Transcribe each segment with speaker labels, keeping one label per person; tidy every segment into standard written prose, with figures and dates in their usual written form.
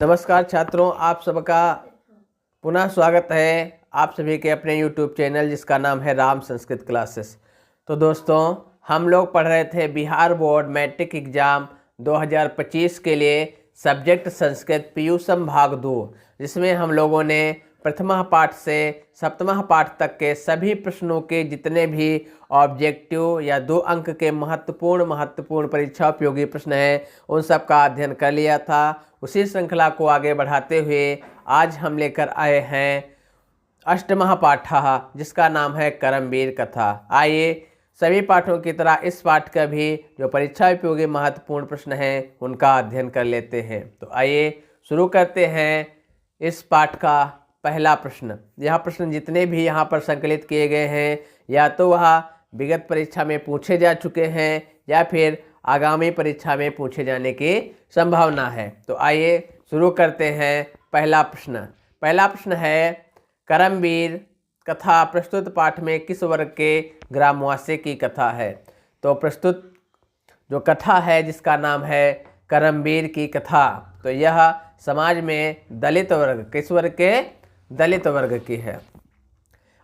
Speaker 1: नमस्कार छात्रों, आप सबका पुनः स्वागत है आप सभी के अपने YouTube चैनल जिसका नाम है राम संस्कृत क्लासेस। तो दोस्तों, हम लोग पढ़ रहे थे बिहार बोर्ड मैट्रिक एग्ज़ाम 2025 के लिए सब्जेक्ट संस्कृत पीयू संभाग 2, जिसमें हम लोगों ने प्रथमा पाठ से सप्तमा पाठ तक के सभी प्रश्नों के जितने भी ऑब्जेक्टिव या 2 अंक के महत्वपूर्ण परीक्षा उपयोगी प्रश्न हैं उन सब का अध्ययन कर लिया था। उसी श्रृंखला को आगे बढ़ाते हुए आज हम लेकर आए हैं अष्टमः पाठः, जिसका नाम है करमवीर कथा। आइए सभी पाठों की तरह इस पाठ का भी जो परीक्षा उपयोगी महत्वपूर्ण प्रश्न हैं उनका अध्ययन कर लेते हैं। तो आइए शुरू करते हैं इस पाठ का पहला प्रश्न। यह प्रश्न जितने भी यहाँ पर संकलित किए गए हैं या तो वह विगत परीक्षा में पूछे जा चुके हैं या फिर आगामी परीक्षा में पूछे जाने की संभावना है। तो आइए शुरू करते हैं पहला प्रश्न। पहला प्रश्न है, करमवीर कथा प्रस्तुत पाठ में किस वर्ग के ग्रामवासी की कथा है। तो प्रस्तुत जो कथा है जिसका नाम है करमवीर की कथा, तो यह समाज में दलित वर्ग, किस वर्ग के, दलित वर्ग की है।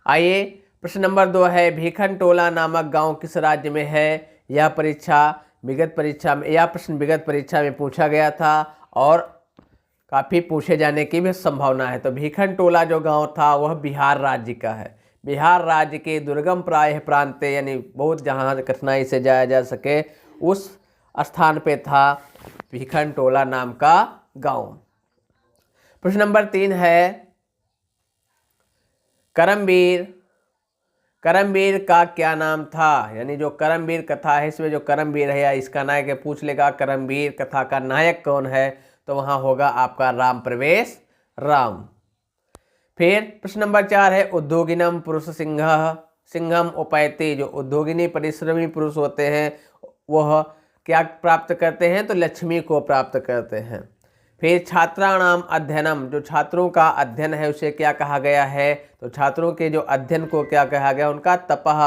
Speaker 1: आइए प्रश्न नंबर 2 है, भीखनटोला नामक गांव किस राज्य में है। यह प्रश्न विगत परीक्षा में पूछा गया था और काफ़ी पूछे जाने की भी संभावना है। तो भीखनटोला जो गांव था वह बिहार राज्य का है। बिहार राज्य के दुर्गम प्रांत यानी बहुत जहाँ कठिनाई से जाया जा सके उस स्थान पे था भीखनटोला नाम का गांव। प्रश्न नंबर 3 है, करमवीर का क्या नाम था। यानी जो करमवीर कथा है इसमें जो करमवीर है या इसका नायक है, पूछ लेगा करमवीर कथा का नायक कौन है, तो वहाँ होगा आपका राम प्रवेश राम। फिर प्रश्न नंबर 4 है, उद्योगिनम पुरुष सिंहम उपैति। जो उद्योगिनी परिश्रमी पुरुष होते हैं वह क्या प्राप्त करते हैं, तो लक्ष्मी को प्राप्त करते हैं। फिर छात्राणाम अध्ययनम, जो छात्रों का अध्ययन है उसे क्या कहा गया है, तो छात्रों के जो अध्ययन को क्या कहा गया, उनका तपः।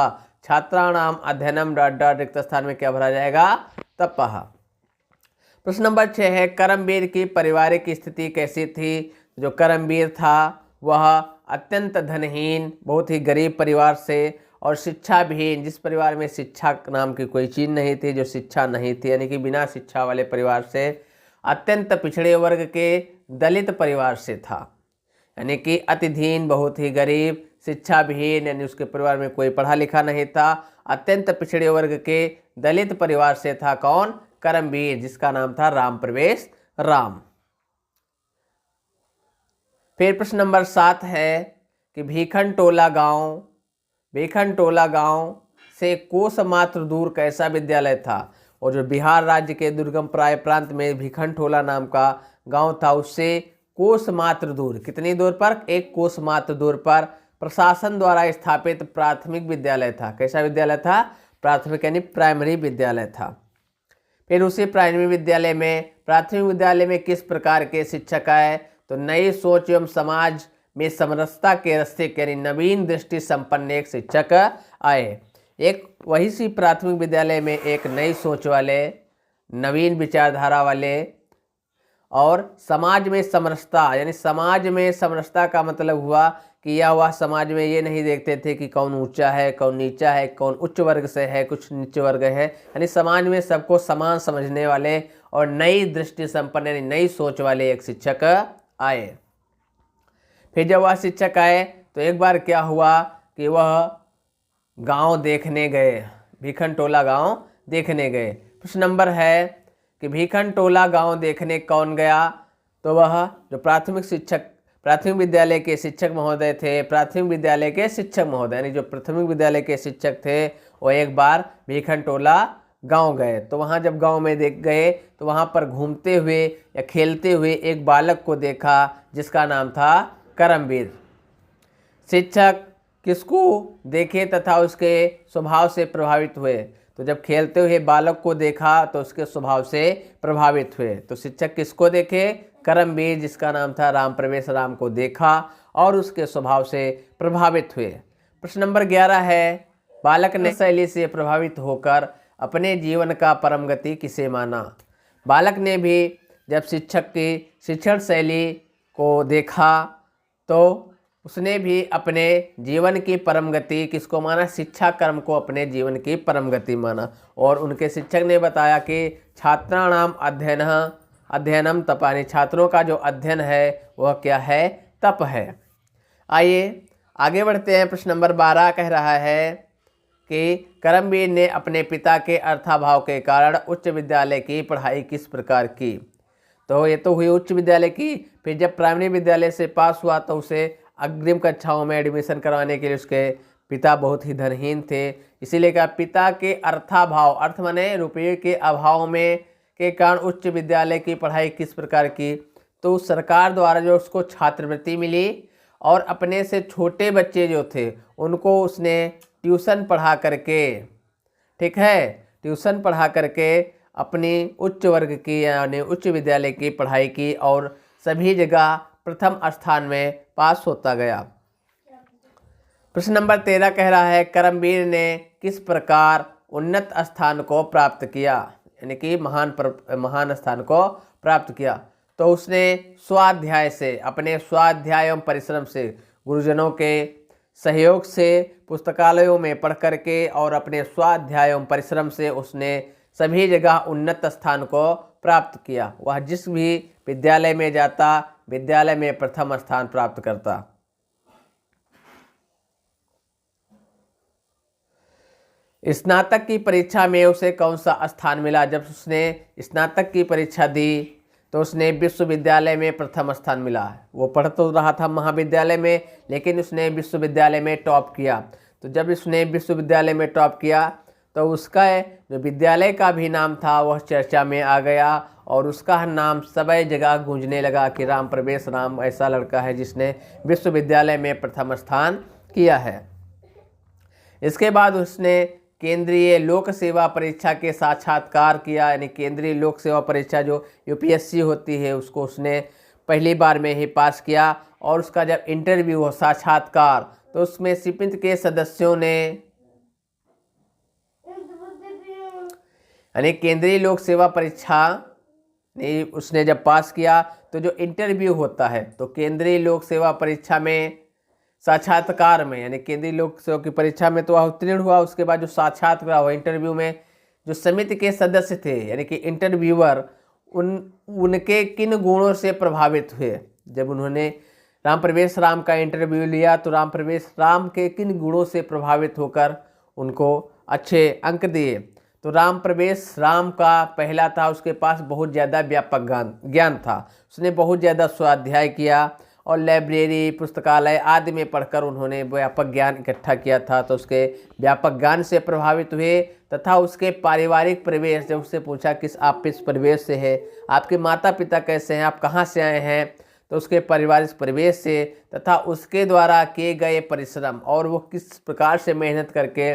Speaker 1: छात्राणाम अध्ययनम रिक्त स्थान में क्या भरा जाएगा, तपः। प्रश्न नंबर 6 है, करमवीर की पारिवारिक स्थिति कैसी थी। जो करमवीर था वह अत्यंत धनहीन, बहुत ही गरीब परिवार से और शिक्षा विहीन, जिस परिवार में शिक्षा नाम की कोई चीज़ नहीं थी, जो शिक्षा नहीं थी यानी कि बिना शिक्षा वाले परिवार से, अत्यंत पिछड़े वर्ग के दलित परिवार से था। यानी कि अतिदीन, बहुत ही गरीब, शिक्षा विहीन, यानी उसके परिवार में कोई पढ़ा लिखा नहीं था, अत्यंत पिछड़े वर्ग के दलित परिवार से था कौन, करमवीर, जिसका नाम था राम प्रवेश राम। फिर प्रश्न नंबर 7 है कि भीखनटोला गांव से कोस मात्र दूर कैसा विद्यालय था। और जो बिहार राज्य के दुर्गम प्रांत में भीखनटोला नाम का गांव था उससे कोस मात्र दूर, कितनी दूर पर, 1 कोस मात्र दूर पर प्रशासन द्वारा स्थापित प्राथमिक विद्यालय था। कैसा विद्यालय था, प्राथमिक यानी प्राइमरी विद्यालय था। फिर उसी प्राइमरी विद्यालय में, प्राथमिक विद्यालय में किस प्रकार के शिक्षक आए, तो नई सोच एवं समाज में समरसता के रस्ते यानी नवीन दृष्टि संपन्न एक शिक्षक आए। एक वही सी प्राथमिक विद्यालय में एक नई सोच वाले, नवीन विचारधारा वाले और समाज में समरसता, यानी समाज में समरसता का मतलब हुआ कि यह वह समाज में ये नहीं देखते थे कि कौन ऊंचा है कौन नीचा है, कौन उच्च वर्ग से है कुछ नीचे वर्ग है, यानी समाज में सबको समान समझने वाले और नई दृष्टि संपन्न यानी नई सोच वाले एक शिक्षक आए। फिर जब वह शिक्षक आए तो एक बार क्या हुआ कि वह गांव देखने गए, भीखनटोला गांव देखने गए। प्रश्न नंबर है कि भीखनटोला गांव देखने कौन गया, तो वह जो प्राथमिक विद्यालय के शिक्षक महोदय थे, प्राथमिक विद्यालय के शिक्षक महोदय यानी जो प्राथमिक विद्यालय के शिक्षक थे वो एक बार भीखनटोला गांव गए। तो वहाँ जब गांव में देख गए तो वहाँ पर घूमते हुए या खेलते हुए एक बालक को देखा जिसका नाम था करमवीर। शिक्षक किसको देखे तथा उसके स्वभाव से प्रभावित हुए, तो जब खेलते हुए बालक को देखा तो उसके स्वभाव से प्रभावित हुए। तो शिक्षक किसको देखे, करमवीर, जिसका नाम था राम प्रवेश राम को देखा और उसके स्वभाव से प्रभावित हुए। प्रश्न नंबर 11 है, बालक ने शैली से प्रभावित होकर अपने जीवन का परम गति किसे माना। बालक ने भी जब शिक्षक की शिक्षण शैली को देखा तो उसने भी अपने जीवन की परम गति किसको माना, शिक्षा कर्म को अपने जीवन की परम गति माना। और उनके शिक्षक ने बताया कि छात्राणाम अध्ययनम तपानि, छात्रों का जो अध्ययन है वह क्या है, तप है। आइए आगे बढ़ते हैं। प्रश्न नंबर 12 कह रहा है कि करमवीर ने अपने पिता के अर्थाभाव के कारण उच्च विद्यालय की पढ़ाई किस प्रकार की। तो ये तो हुई उच्च विद्यालय की। फिर जब प्राइमरी विद्यालय से पास हुआ तो उसे अग्रिम कक्षाओं में एडमिशन करवाने के लिए उसके पिता बहुत ही धनहीन थे, इसीलिए कहा पिता के अर्थाभाव, अर्थ माने रुपये के अभाव में के कारण उच्च विद्यालय की पढ़ाई किस प्रकार की। तो सरकार द्वारा जो उसको छात्रवृत्ति मिली और अपने से छोटे बच्चे जो थे उनको उसने ट्यूशन पढ़ा करके, ठीक है, ट्यूशन पढ़ा करके अपनी उच्च वर्ग की यानी उच्च विद्यालय की पढ़ाई की और सभी जगह प्रथम स्थान में पास होता गया। प्रश्न नंबर 13 कह रहा है करमवीर ने किस प्रकार उन्नत स्थान को प्राप्त किया, यानी कि महान स्थान को प्राप्त किया। तो उसने स्वाध्याय से, अपने स्वाध्याय एवं परिश्रम से, गुरुजनों के सहयोग से, पुस्तकालयों में पढ़ करके और अपने स्वाध्याय एवं परिश्रम से उसने सभी जगह उन्नत स्थान को प्राप्त किया। वह जिस भी विद्यालय में जाता विद्यालय में प्रथम स्थान प्राप्त करता। स्नातक की परीक्षा में उसे कौन सा स्थान मिला। जब उसने स्नातक की परीक्षा दी तो उसने विश्वविद्यालय में प्रथम स्थान मिला। वो पढ़ तो रहा था महाविद्यालय में, लेकिन उसने विश्वविद्यालय में टॉप किया। तो जब उसने विश्वविद्यालय में टॉप किया तो उसका जो विद्यालय का भी नाम था वह चर्चा में आ गया और उसका नाम सभी जगह गूंजने लगा कि राम प्रवेश राम ऐसा लड़का है जिसने विश्वविद्यालय में प्रथम स्थान किया है। इसके बाद उसने केंद्रीय लोक सेवा परीक्षा के साक्षात्कार किया, यानी केंद्रीय लोक सेवा परीक्षा जो यूपीएससी होती है उसको उसने पहली बार में ही पास किया। और उसका जब इंटरव्यू हो, साक्षात्कार, तो उसमें समिति के सदस्यों ने, यानी केंद्रीय लोक सेवा परीक्षा ने उसने जब पास किया तो जो इंटरव्यू होता है तो केंद्रीय लोक सेवा परीक्षा में साक्षात्कार में, यानी केंद्रीय लोक सेवा की परीक्षा में तो वह उत्तीर्ण हुआ। उसके बाद जो साक्षात्कार हुआ इंटरव्यू में जो समिति के सदस्य थे यानी कि इंटरव्यूअर, उनके किन गुणों से प्रभावित हुए। जब उन्होंने राम प्रवेश राम का इंटरव्यू लिया तो राम प्रवेश राम के किन गुणों से प्रभावित होकर उनको अच्छे अंक दिए। तो राम प्रवेश राम का पहला था, उसके पास बहुत ज़्यादा व्यापक ज्ञान था। उसने बहुत ज़्यादा स्वाध्याय किया और लाइब्रेरी, पुस्तकालय आदि में पढ़कर उन्होंने व्यापक ज्ञान इकट्ठा किया था। तो उसके व्यापक ज्ञान से प्रभावित हुए तथा उसके पारिवारिक परिवेश, जब उससे पूछा किस आप किस परिवेश से है, आपके माता पिता कैसे हैं, आप कहाँ से आए हैं, तो उसके पारिवारिक परिवेश से तथा उसके द्वारा किए गए परिश्रम और वो किस प्रकार से मेहनत करके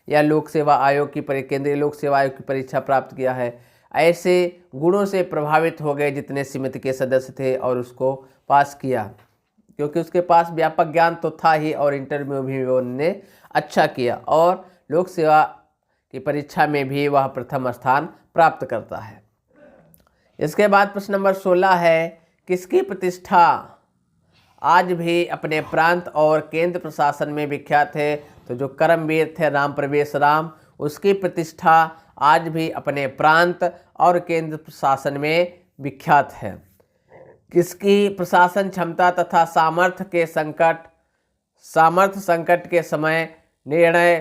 Speaker 1: या लोक सेवा आयोग की केंद्रीय लोक सेवा आयोग की परीक्षा प्राप्त किया है, ऐसे गुणों से प्रभावित हो गए जितने समिति के सदस्य थे और उसको पास किया, क्योंकि उसके पास व्यापक ज्ञान तो था ही और इंटरव्यू भी उन्होंने अच्छा किया और लोक सेवा की परीक्षा में भी वह प्रथम स्थान प्राप्त करता है। इसके बाद प्रश्न नंबर 16 है किसकी प्रतिष्ठा आज भी अपने प्रांत और केंद्र प्रशासन में विख्यात है। तो जो करमवीर थे राम प्रवेश राम, उसकी प्रतिष्ठा आज भी अपने प्रांत और केंद्र प्रशासन में विख्यात है। किसकी प्रशासन क्षमता तथा सामर्थ्य संकट के समय निर्णय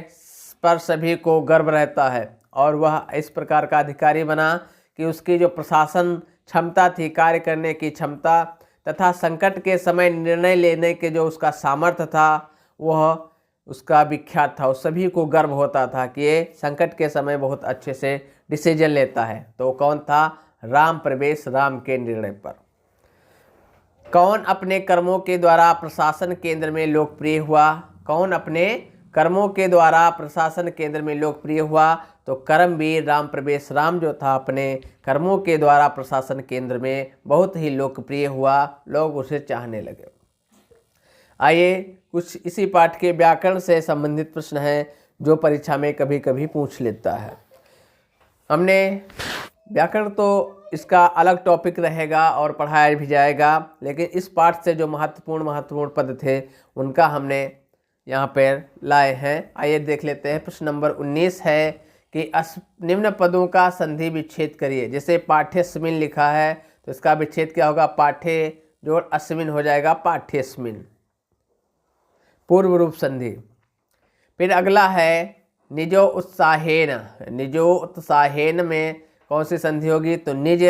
Speaker 1: पर सभी को गर्व रहता है और वह इस प्रकार का अधिकारी बना कि उसकी जो प्रशासन क्षमता थी, कार्य करने की क्षमता तथा संकट के समय निर्णय लेने के जो उसका सामर्थ्य था वह उसका विख्यात था। उस सभी को गर्व होता था कि ये संकट के समय बहुत अच्छे से डिसीजन लेता है। तो कौन था? राम प्रवेश राम के निर्णय पर। कौन अपने कर्मों के द्वारा प्रशासन केंद्र में लोकप्रिय हुआ? कौन अपने कर्मों के द्वारा प्रशासन केंद्र में लोकप्रिय हुआ? तो करमवीर राम प्रवेश राम जो था अपने कर्मों के द्वारा प्रशासन केंद्र में बहुत ही लोकप्रिय हुआ, लोग उसे चाहने लगे। आइए कुछ इसी पाठ के व्याकरण से संबंधित प्रश्न हैं जो परीक्षा में कभी कभी पूछ लेता है। हमने व्याकरण तो इसका अलग टॉपिक रहेगा और पढ़ाया भी जाएगा, लेकिन इस पाठ से जो महत्वपूर्ण पद थे उनका हमने यहाँ पर लाए हैं। आइए देख लेते हैं। प्रश्न नंबर 19 है कि निम्न पदों का संधि विच्छेद करिए। जैसे पाठ्यस्मिन लिखा है तो इसका विच्छेद क्या होगा? पाठ्य जोड़ अस्मिन हो जाएगा पाठ्यस्मिन, पूर्व रूप संधि। फिर अगला है निजो उत्साहेन। निजो उत्साहेन में कौन सी संधि होगी? तो निज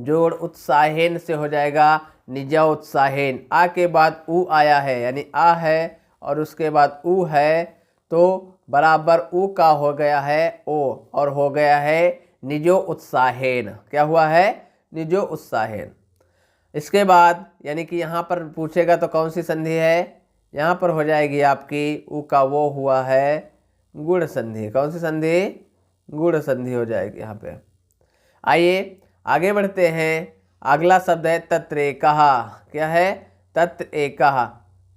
Speaker 1: जोड़ उत्साहेन से हो जाएगा निजो उत्साहेन। आ के बाद ऊ आया है, यानी आ है और उसके बाद ऊ है, तो बराबर ऊ का हो गया है ओ और हो गया है निजो उत्साहेन। क्या हुआ है? निजो उत्साहेन। इसके बाद यानी कि यहाँ पर पूछेगा तो कौन सी संधि है? यहाँ पर हो जाएगी आपकी ऊ का वो हुआ है गुण संधि। कौन सी संधि? गुण संधि हो जाएगी यहाँ पे। आइए आगे बढ़ते हैं। अगला शब्द है तत्र एकः। क्या है? तत्र एकः।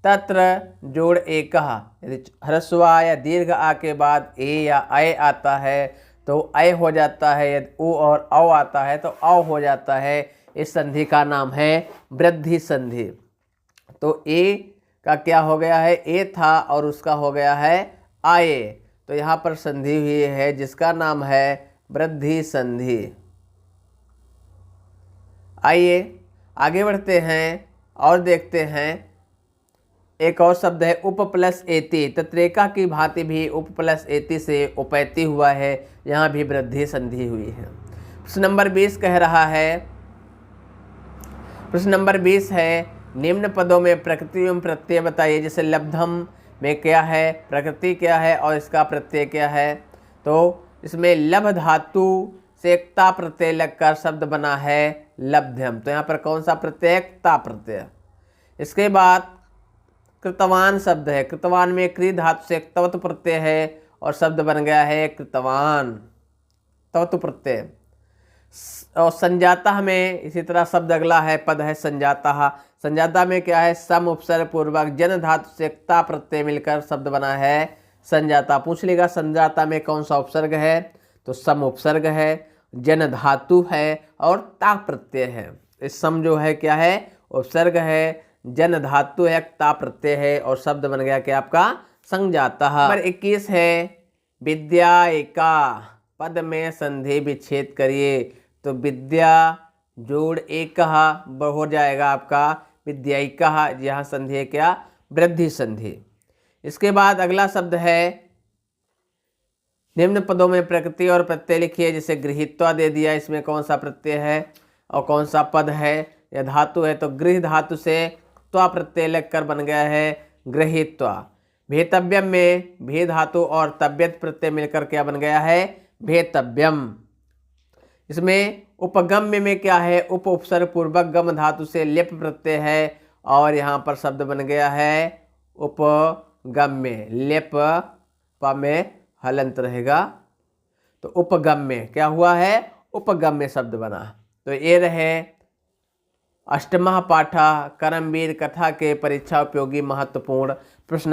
Speaker 1: तत्र जोड़ एकः, यदि ह्रस्व या दीर्घ आ के बाद ए या अय आता है तो अय हो जाता है, यदि उ और औ आता है तो औ हो जाता है। इस संधि का नाम है वृद्धि संधि। तो ए का क्या हो गया है? ए था और उसका हो गया है आए, तो यहाँ पर संधि हुई है जिसका नाम है वृद्धि संधि। आइए आगे बढ़ते हैं और देखते हैं। एक और शब्द है उप प्लस एति। तत्रेका की भांति भी उप प्लस एति से उपैति हुआ है, यहाँ भी वृद्धि संधि हुई है। प्रश्न नंबर 20 कह रहा है, प्रश्न नंबर 20 है निम्न पदों में प्रकृति एवं प्रत्यय बताइए। जैसे लब्धम में क्या है? प्रकृति क्या है और इसका प्रत्यय क्या है? तो इसमें लभ धातु से ता प्रत्यय लगकर शब्द बना है लब्ध्यम। तो यहाँ पर कौन सा प्रत्यय? ता प्रत्यय। इसके बाद कृतवान शब्द है। कृतवान में क्री धातु से तवत प्रत्यय है और शब्द बन गया है कृतवान, तवत प्रत्यय। और संजाता में इसी तरह शब्द अगला है, पद है संजाता। संजाता में क्या है? सम उपसर्ग पूर्वक जन धातु से ता प्रत्यय मिलकर शब्द बना है संजाता। पूछ लेगा संजाता में कौन सा उपसर्ग है? तो सम उपसर्ग है, जन धातु है और ता प्रत्यय है। इस सम जो है क्या है? उपसर्ग है, जन धातु है, ता प्रत्यय है और शब्द बन गया क्या आपका? संजाता। नंबर 21 है विद्या एका। पद में संधि विच्छेद करिए। तो विद्या जोड़ एक हो जाएगा आपका विद्यायिका। यहाँ संधि है क्या? वृद्धि संधि। इसके बाद अगला शब्द है निम्न पदों में प्रकृति और प्रत्यय लिखिए। जैसे गृहीत्वा दे दिया, इसमें कौन सा प्रत्यय है और कौन सा पद है या धातु है? तो गृह धातु से त्वा प्रत्यय लगकर बन गया है गृहीत्वा। भेतव्यम में भे धातु और तव्यत प्रत्यय मिलकर क्या बन गया है? भेतव्यम। इसमें उपगम्य में क्या है? उप उपसर्ग पूर्वक गम धातु से लेप प्रत्यय है और यहाँ पर शब्द बन गया है उपगम्य। लेप प में हलंत रहेगा तो उपगम्य क्या हुआ है? उपगम्य शब्द बना। तो ये रहे अष्टमः पाठ कर्मवीर कथा के परीक्षा उपयोगी महत्वपूर्ण प्रश्न।